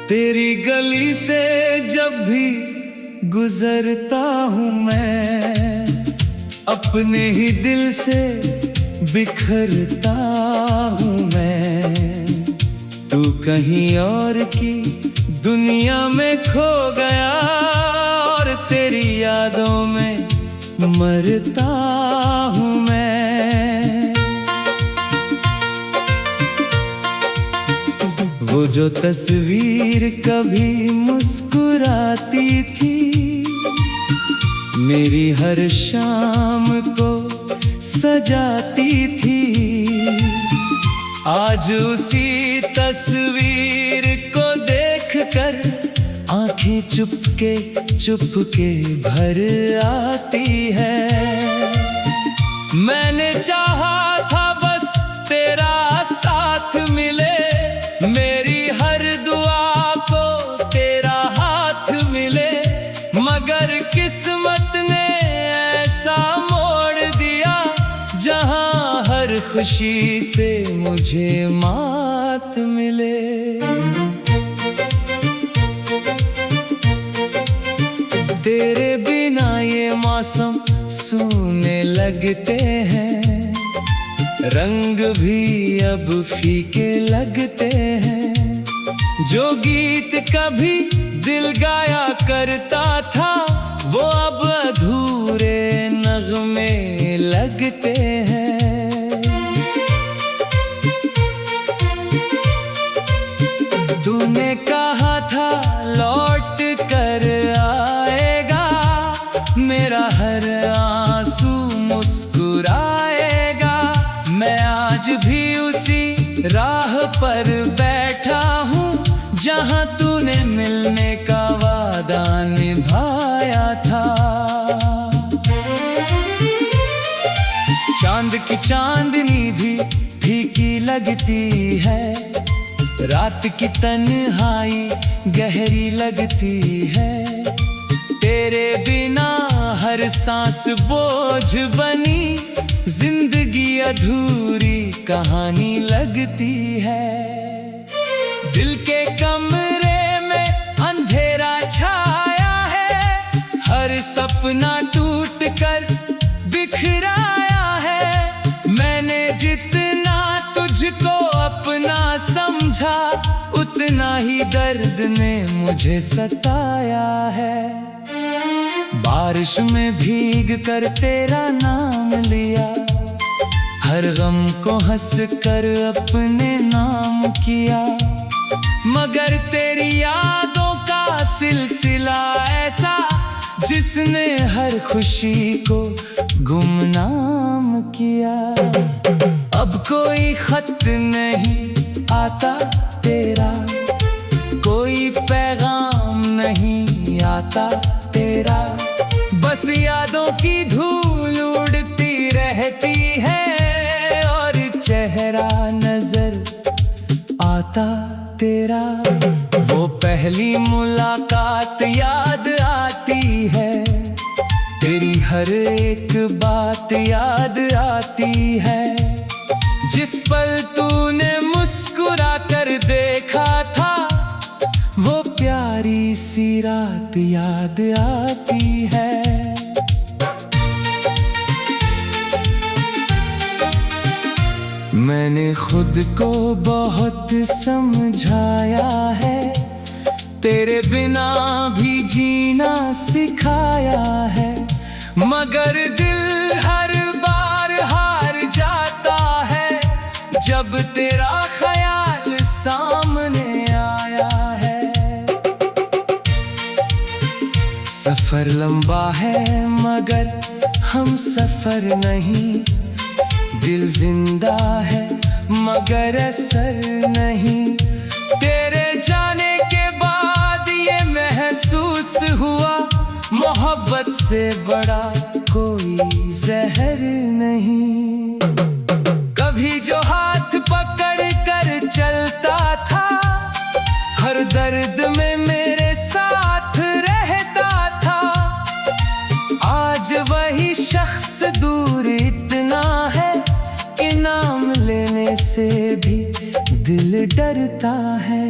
तेरी गली से जब भी गुजरता हूँ मैं, अपने ही दिल से बिखरता हूँ मैं। तू कहीं और की दुनिया में खो गया और तेरी यादों में मरता हूँ मैं। वो जो तस्वीर कभी मुस्कुराती थी, मेरी हर शाम को सजाती थी, आज उसी तस्वीर को देखकर आंखें चुपके भर आती है। मैंने चाहा था बस तेरा साथ मिले, मेरी हर दुआ को तेरा हाथ मिले, मगर किस्मत ने ऐसा मोड़ दिया जहां हर खुशी से मुझे मात मिले। तेरे बिना ये मौसम सूने लगते हैं, रंग भी अब फीके लगते हैं। जो गीत कभी दिल गाया करता था, वो अब अधूरे नगमे लगते हैं। तूने कहा था लौट कर आएगा, मेरा हर आंसू मुस्कुराएगा। मैं आज भी उसी राह पर बैठा हूँ जहाँ तूने मिलने का वादा निभाया था। चांद की चांदनी भी फीकी लगती है, रात की तन्हाई गहरी लगती है। तेरे बिना हर सांस बोझ बनी, जिंदगी अधूरी कहानी लगती है। दिल के कमरे में अंधेरा छाया है, हर सपना टूट कर बिखराया है। मैंने जितना तुझको अपना समझा, उतना ही दर्द ने मुझे सताया है। बारिश में भीग कर तेरा नाम लिया, हर गम को हंस कर अपने नाम किया, मगर तेरी यादों का सिलसिला ऐसा जिसने हर खुशी को गुमनाम किया। अब कोई खत नहीं आता तेरा, कोई पैगाम नहीं आता तेरा, बस यादों की धूल उड़ती रहती है और चेहरा नजर आता तेरा। वो पहली मुलाकात याद आती है, तेरी हर एक बात याद आती है। जिस पल तूने मुस्कुरा कर देखा था, वो प्यारी सी रात याद आती है। मैंने खुद को बहुत समझाया है, तेरे बिना भी जीना सिखाया है, मगर दिल हर बार हार जाता है जब तेरा ख्याल सामने आया है। सफर लंबा है मगर हम सफर नहीं, दिल जिंदा है मगर असर नहीं। तेरे जाने के बाद ये महसूस हुआ, मोहब्बत से बड़ा कोई जहर नहीं। कभी जो हाथ पकड़ कर चलता था, हर दर्द में मेरे साथ रहता था, आज वही शख्स दूर इतना है कि नाम लेने से भी दिल डरता है।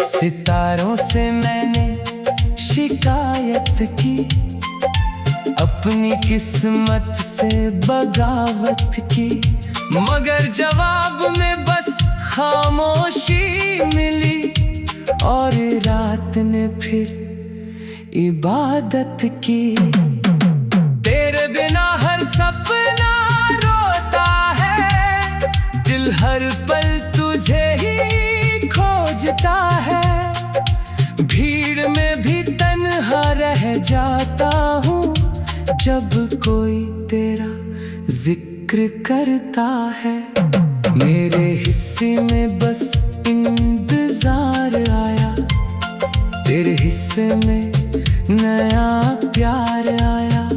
सितारों से मैंने शिकायत की, अपनी किस्मत से बगावत की, मगर जवाब में बस खामोशी मिली। और रात ने फिर इबादत की। तेरे बिना हर सपना रोता है, दिल हर पल तुझे ही खोजता है। भीड़ में भी तन्हा रह जाता हूँ, जब कोई तेरा जिक्र करता है। मेरे हिस्से में बस इंतजार आया, तेरे हिस्से में नया प्यार आया।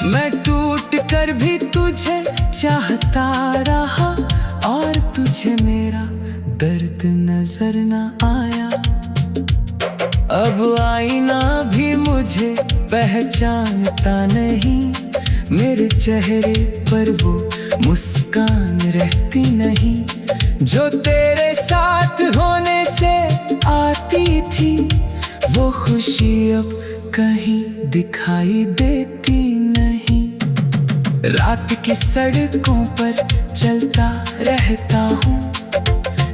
मैं टूट कर भी तुझे चाहता रहा, और तुझे मेरा दर्द नजर न आया। अब आईना भी मुझे पहचानता नहीं, मेरे चेहरे पर वो मुस्कान रहती नहीं, जो तेरे साथ होने से आती थी। वो खुशी अब कहीं दिखाई देती नहीं। रात की सड़कों पर चलता रहता हूँ,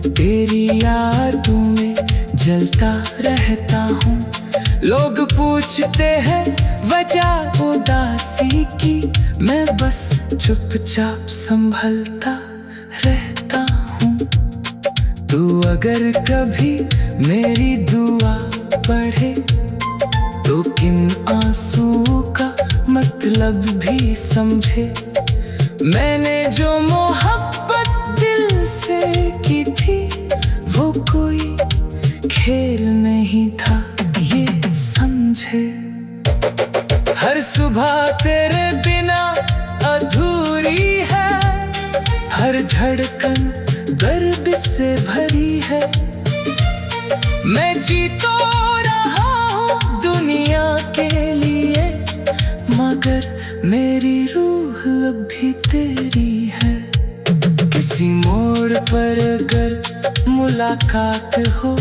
तेरी यादों में जलता रहता हूँ। लोग पूछते हैं वजह उदासी की, मैं बस चुपचाप संभलता रहता हूँ। तू अगर कभी मेरी दुआ पढ़े, तो किन आंसुओं का मतलब भी समझे। मैंने जो मोहब्बत दिल से की थी, वो कोई खेल नहीं था, ये समझे। हर सुबह तेरे बिना अधूरी है, हर धड़कन दर्द से भरी है। मैं जी तो रहा हूँ दुनिया के लिए, मगर मेरी रूह अब भी तेरी है। किसी मोड़ पर अगर मुलाकात हो,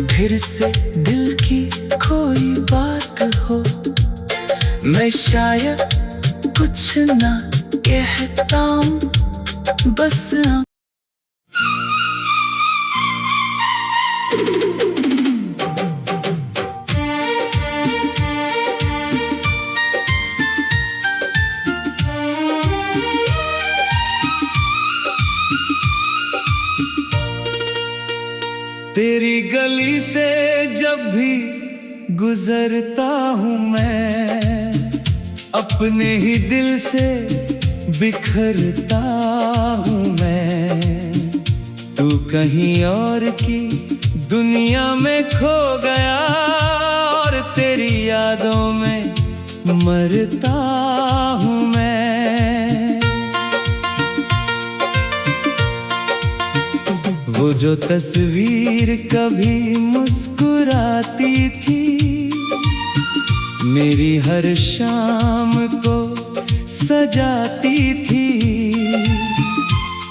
फिर से दिल की कोई बात हो, मैं शायद कुछ ना कहता हूँ, बस तेरी गली से जब भी गुजरता हूँ मैं, अपने ही दिल से बिखरता हूँ मैं। तू कहीं और की दुनिया में खो गया, और तेरी यादों में मरता हूँ मैं। वो जो तस्वीर कभी मुस्कुराती थी, मेरी हर शाम को सजाती थी,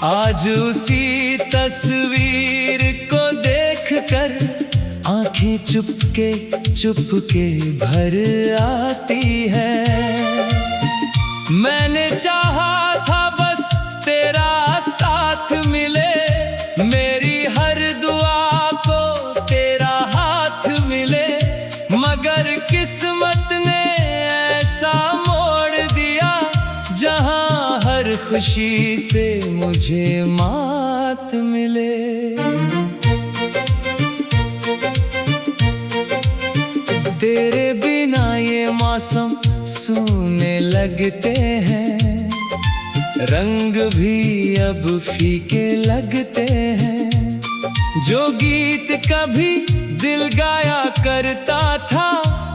आज उसी तस्वीर को देखकर आंखें चुपके भर आती है। मैंने चाहा था बस तेरा साथ मिले, मेरी हर दुआ को तेरा हाथ मिले, मगर किस्मत ने ऐसा मोड़ दिया, जहां हर खुशी से मुझे मात मिले। तेरे बिना ये मौसम सूने लगते हैं, रंग भी अब फीके लगते हैं। जो गीत कभी दिल गाया करता था,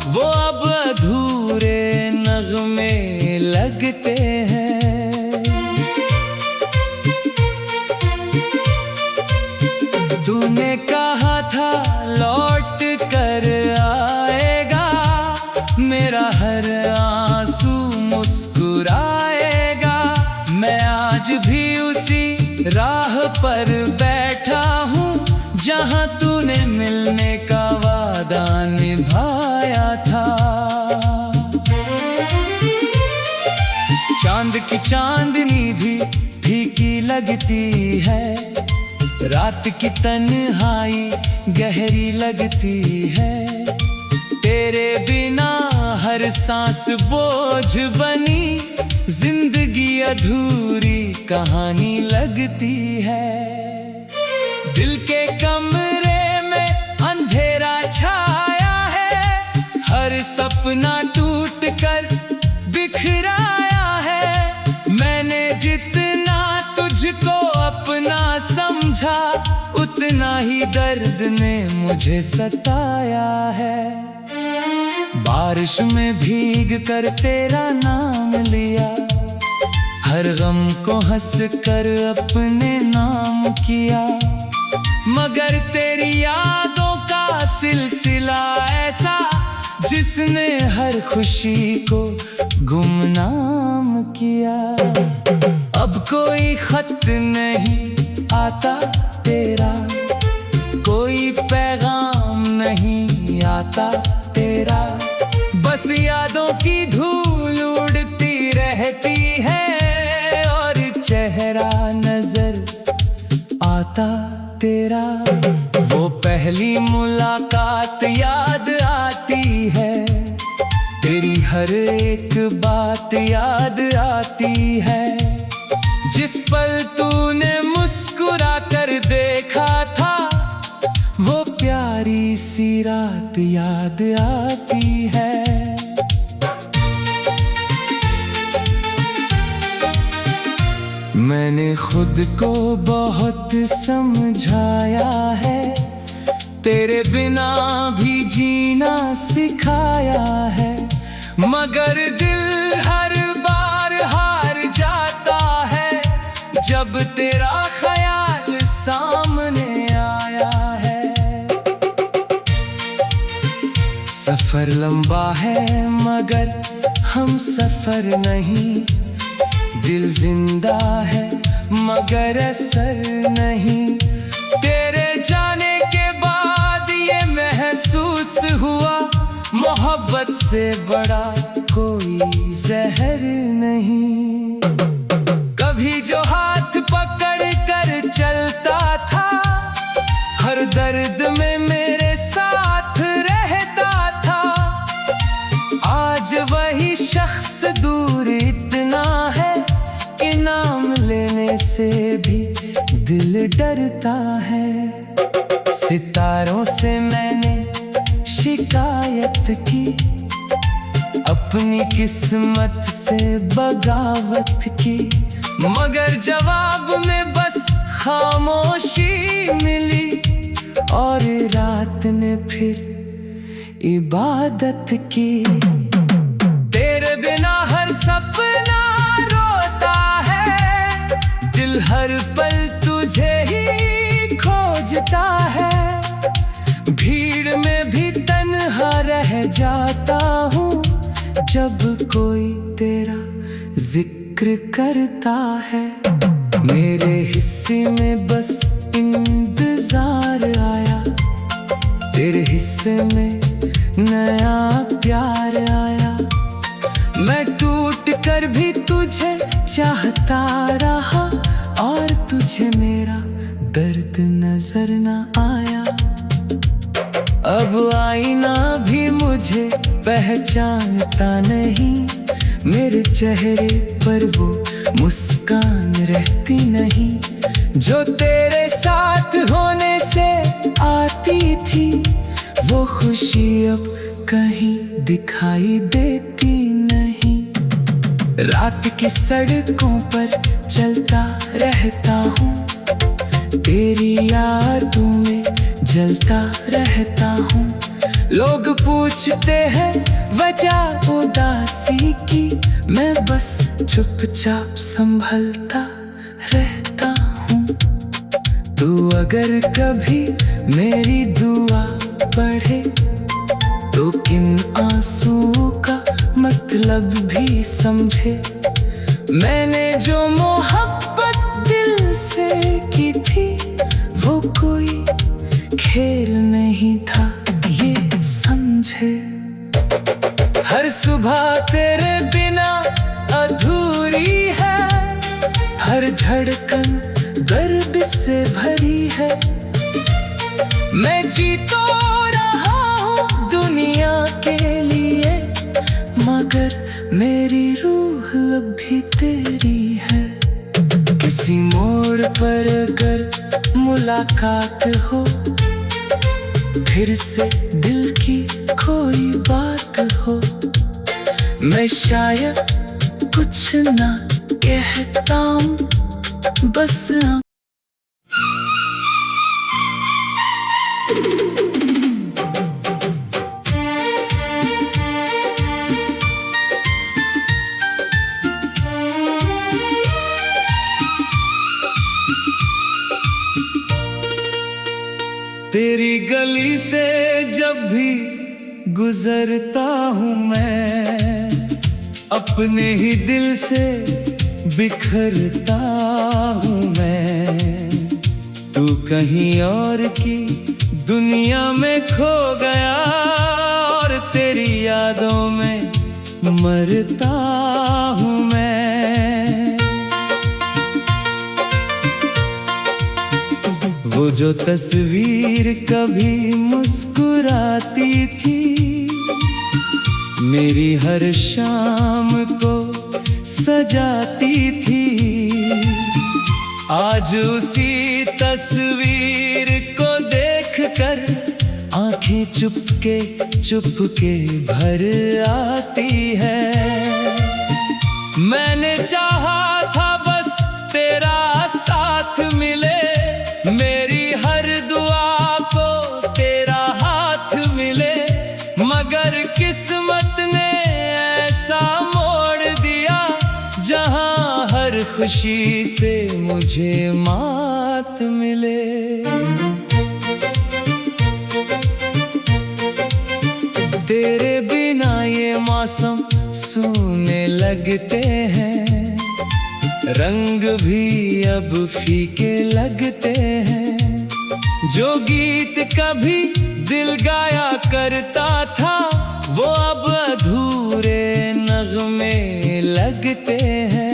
वो अब अधूरे नगमे लगते हैं। तूने कहा था लौट कर आएगा, मेरा हर आंसू मुस्कुराएगा। मैं आज भी उसी राह पर बैठा हूँ, जहां तूने मिलने का वादा निभाया था। चांद की चांदनी भी फीकी लगती है, रात की तन्हाई गहरी लगती है। तेरे बिना हर सांस बोझ बनी, जिंदगी अधूरी कहानी लगती है। दिल के कमरे में अंधेरा छाया है, हर सपना टूट कर बिखराया है। मैंने जितना तुझको अपना समझा, उतना ही दर्द ने मुझे सताया है। बारिश में भीग कर तेरा नाम लिया, हर गम को हंस कर अपने नाम किया। मगर तेरी यादों का सिलसिला ऐसा, जिसने हर खुशी को गुमनाम किया। अब कोई खत नहीं आता तेरा, कोई पैगाम नहीं आता तेरा। बस यादों की धूल उड़ती रहती है, और चेहरा नजर आता तेरा। वो पहली मुलाकात याद आती है, तेरी हर एक बात याद आती है। जिस पल तूने मुस्कुरा कर देखा था, वो प्यारी सी रात याद आती है। मैंने खुद को बहुत समझाया है, तेरे बिना भी जीना सिखाया है। मगर दिल हर बार हार जाता है, जब तेरा ख्याल सामने आया है। सफर लंबा है मगर हम सफर नहीं, दिल जिंदा है मगर असर नहीं। तेरे जाने के बाद ये महसूस हुआ, मोहब्बत से बड़ा कोई जहर नहीं। कभी जो हाथ पकड़ कर चलता था, हर दर्द में मेरे साथ रहता था। आज वही शख्स दूर इतना है कि नाम लेने से भी दिल डरता है। सितारों से मैंने शिकायत की, अपनी किस्मत से बगावत की। मगर जवाब में बस खामोशी मिली, और रात ने फिर इबादत की। तेरे बिना हर सपना रोता है, दिल हर पल तुझे ही खोजता है। भीड़ में भी तन्हा रह जाता हूँ, जब कोई तेरा जिक्र करता है। मेरे हिस्से में बस इंतजार आया, तेरे हिस्से में नया प्यार आया। मैं टूट कर भी तुझे चाहता रहा, और तुझे मेरा दर्द नजर न आया। अब आईना भी मुझे पहचानता नहीं, मेरे चेहरे पर वो मुस्कान रहती नहीं। जो तेरे साथ होने से आती थी, वो खुशी अब कहीं दिखाई देती नहीं। रात की सड़कों पर चलता रहता हूँ, तेरी यादों में जलता रहता हूँ। लोग पूछते हैं वजह उदासी की, मैं बस चुपचाप संभलता रहता हूँ। तू अगर कभी मेरी दुआ पढ़े, तो किन आंसुओं का मतलब भी समझे। मैंने जो मोहब्बत दिल से की थी, वो कोई से भरी है। मैं जी तो रहा हूँ दुनिया के लिए, मगर मेरी रूह अब भी तेरी है। किसी मोड़ पर अगर मुलाकात हो, फिर से दिल की कोई बात हो, मैं शायद कुछ ना कहता हूँ, बस तेरी गली से जब भी गुजरता हूँ मैं, अपने ही दिल से बिखरता हूँ मैं। तू कहीं और की दुनिया में खो गया, और तेरी यादों में मरता हूँ मैं। वो जो तस्वीर कभी मुस्कुराती थी, मेरी हर शाम को सजाती थी, आज उसी तस्वीर को देखकर आंखें चुपके भर आती है। मैंने चाहा था बस तेरा साथ मिले, मेरी हर दुआ को तेरा हाथ मिले, मगर किस्मत ने ऐसा मोड़ दिया, जहां हर खुशी से मुझे मात मिले। तेरे बिना ये मौसम सूने लगते हैं, रंग भी अब फीके लगते हैं। जो गीत कभी दिल गाया करता था, वो अब अधूरे नगमे लगते हैं।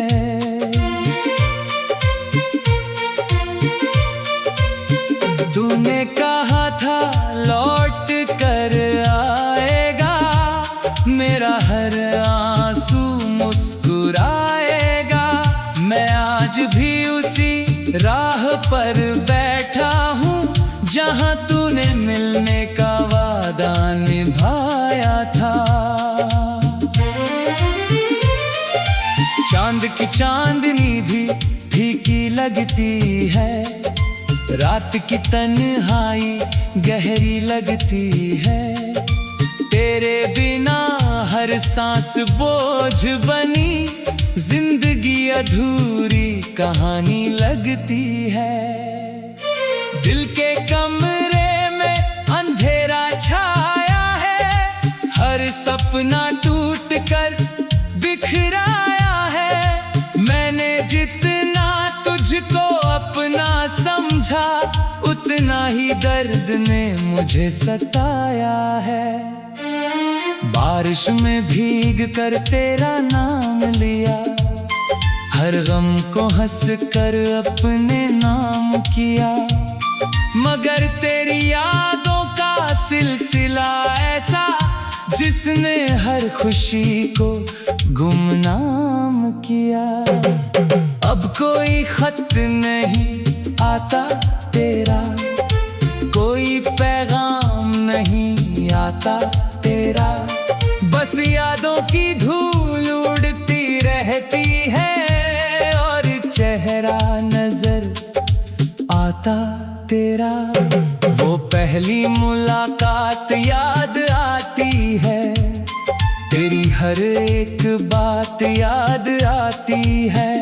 तूने कहा था लौट कर आएगा, मेरा हर आंसू मुस्कुराएगा। मैं आज भी उसी राह पर बैठा हूँ, जहाँ तूने मिलने का वादा निभाया था। चांद की चांदनी भी फीकी लगती है, रात की तन्हाई गहरी लगती है। तेरे बिना हर सांस बोझ बनी, जिंदगी अधूरी कहानी लगती है। दिल के कमरे में अंधेरा छाया है, हर सपना टूट कर बिखराया है। मैंने जितना तुझको अपना समझा, उतना ही दर्द ने मुझे सताया है। बारिश में भीग कर तेरा नाम लिया, हर गम को हंस कर अपने नाम किया, मगर तेरी यादों का सिलसिला ऐसा, जिसने हर खुशी को गुमनाम किया। अब कोई खत नहीं आता तेरा, कोई पैगाम नहीं आता तेरा, बस यादों की धूल उड़ती रहती है, और चेहरा नजर आता तेरा। वो पहली मुलाकात याद आती है, तेरी हर एक बात याद आती है।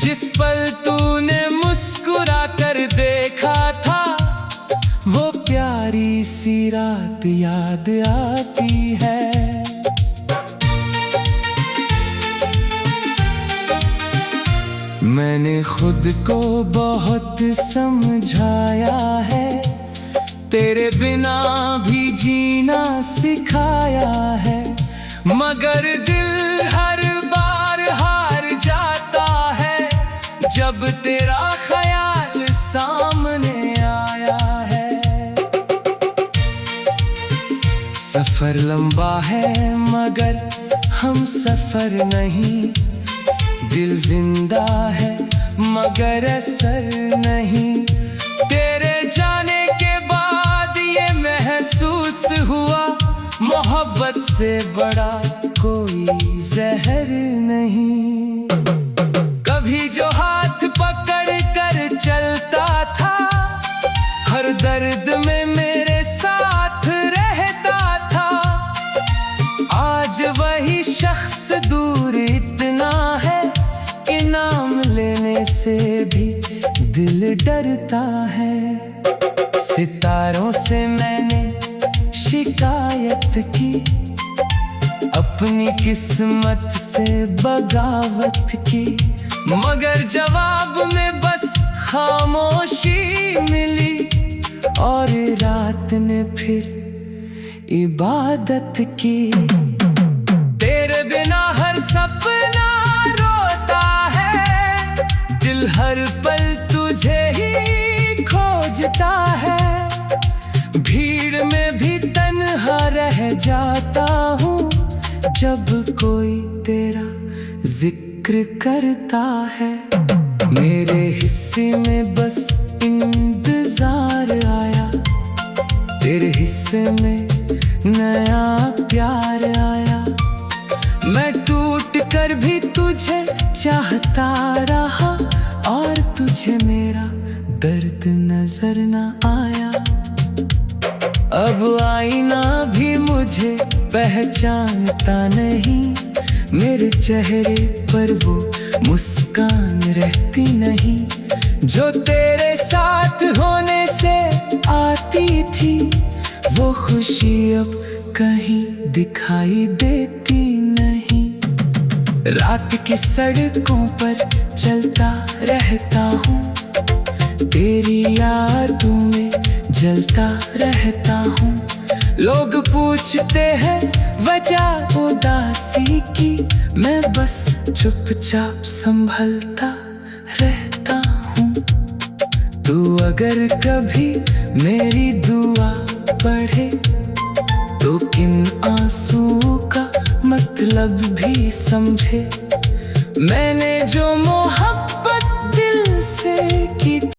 जिस पल तूने मुस्कुरा कर देखा था, वो प्यारी सी रात याद आती है। मैंने खुद को बहुत समझाया है, तेरे बिना भी जीना सिखाया है, मगर दिल हर बार हार जाता है, जब तेरा ख्याल सामने आया है। सफर लंबा है मगर हम सफर नहीं, दिल जिंदा है मगर असर नहीं। तेरे जाने के बाद ये महसूस हुआ, मोहब्बत से बड़ा कोई जहर नहीं। कभी जो हाथ पकड़ कर चलता था, हर दर्द में मेरे साथ रहता था, आज वही शख्स दूर इतना है कि नाम लेने से भी दिल डरता है। सितारों से मैंने शिकायत की, अपनी किस्मत से बगावत की, मगर जवाब में बस खामोशी मिली। और रात ने फिर इबादत की। तेरे बिना हर सपना रोता है, दिल हर पल तुझे ही खोजता है। भीड़ में भी तन्हा रह जाता हूँ, जब कोई तेरा जिक्र करता है। मेरे हिस्से में बस इंतजार आया, तेरे हिस्से में नया प्यार आया। मैं टूट कर भी तुझे चाहता रहा, और तुझे मेरा दर्द नजर न आया। अब आईना भी मुझे पहचानता नहीं, मेरे चेहरे पर वो मुस्कान रहती नहीं, जो तेरे साथ होने से आती थी। वो खुशी अब कहीं दिखाई देती नहीं। रात की सड़कों पर चलता रहता हूँ, तेरी यादों में जलता रहता हूँ। लोग पूछते हैं वजह उदासी की, मैं बस चुपचाप संभलता रहता हूँ। तू अगर कभी मेरी दुआ पढ़े, तो किन आंसुओं का मतलब भी समझे। मैंने जो